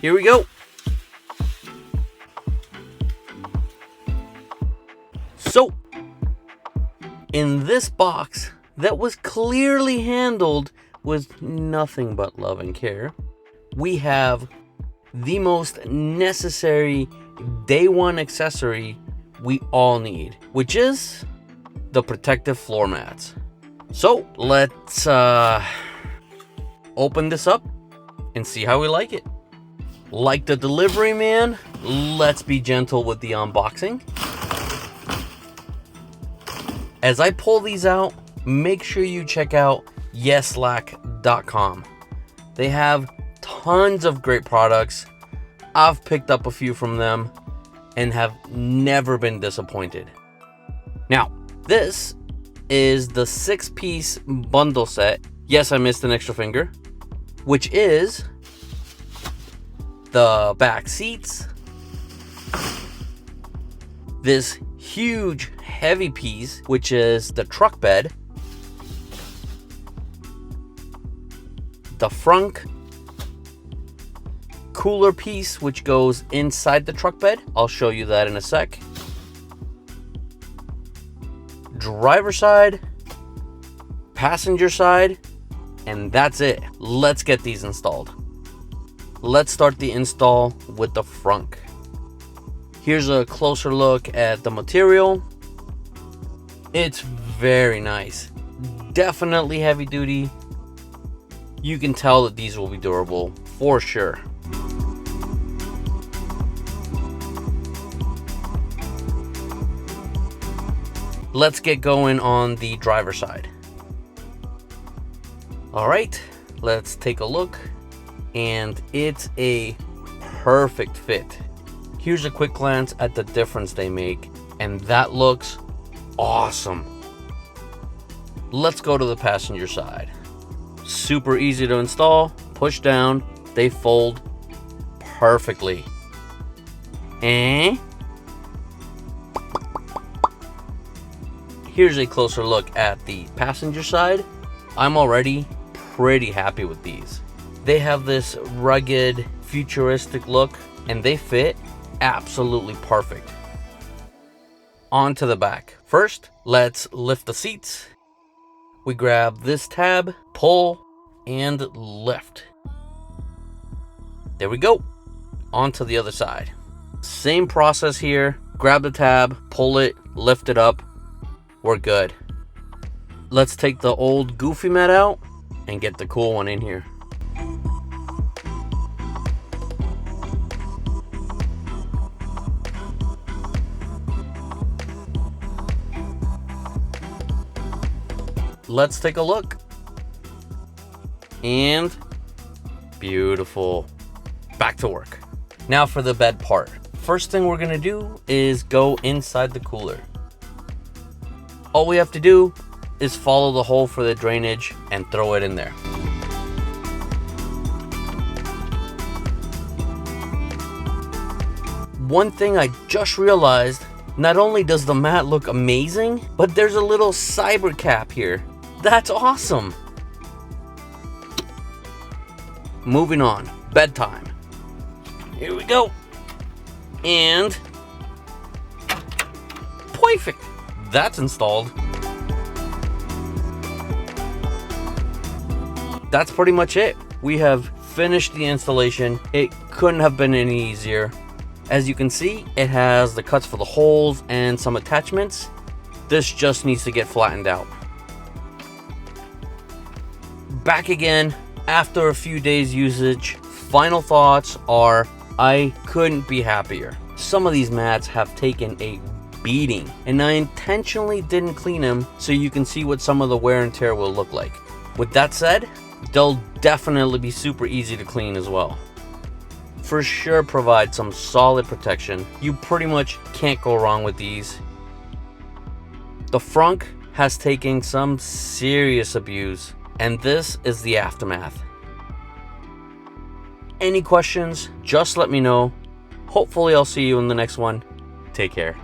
Here we go. So, in this box that was clearly handled with nothing but love and care, we have the most necessary day one accessory we all need, which is the protective floor mats. So let's open this up and see how we like it. Like the delivery man, let's be gentle with the unboxing. As I pull these out, make sure you check out YESLAK.com. They have tons of great products. I've picked up a few from them and have never been disappointed. Now, this is the 6-piece bundle set. Yes, I missed an extra finger, which is the back seats, this huge heavy piece, which is the truck bed, the front cooler piece, which goes inside the truck bed. I'll show you that in a sec. Driver side, passenger side, and that's it. Let's get these installed. Let's start the install with the front. Here's a closer look at the material. It's very nice. Definitely heavy duty. You can tell that these will be durable for sure. Let's get going on the driver side. All right, let's take a look, and it's a perfect fit. Here's a quick glance at the difference they make, and that looks awesome. Let's go to the passenger side. Super easy to install. Push down, they fold perfectly. Here's a closer look at the passenger side. I'm already pretty happy with these. They have this rugged, futuristic look, and they fit absolutely perfect. On to the back. First, let's lift the seats. We grab this tab, pull, and lift. There we go. On to the other side. Same process here. Grab the tab, pull it, lift it up. We're good. Let's take the old goofy mat out and get the cool one in here. Let's take a look. And beautiful. Back to work. Now for the bed part. First thing we're gonna do is go inside the cooler. All we have to do is follow the hole for the drainage and throw it in there. One thing I just realized, not only does the mat look amazing, but there's a little cyber cap here. That's awesome. Moving on, bedtime. Here we go. And perfect. That's installed. That's pretty much it. We have finished the installation. It couldn't have been any easier. As you can see, it has the cuts for the holes and some attachments. This just needs to get flattened out. Back again after a few days usage. Final thoughts are, I couldn't be happier. Some of these mats have taken a beating, and I intentionally didn't clean them so you can see what some of the wear and tear will look like. With that said, they'll definitely be super easy to clean as well. For sure provide some solid protection. You pretty much can't go wrong with these. The front has taken some serious abuse, and this is the aftermath. Any questions, just let me know. Hopefully I'll see you in the next one. Take care.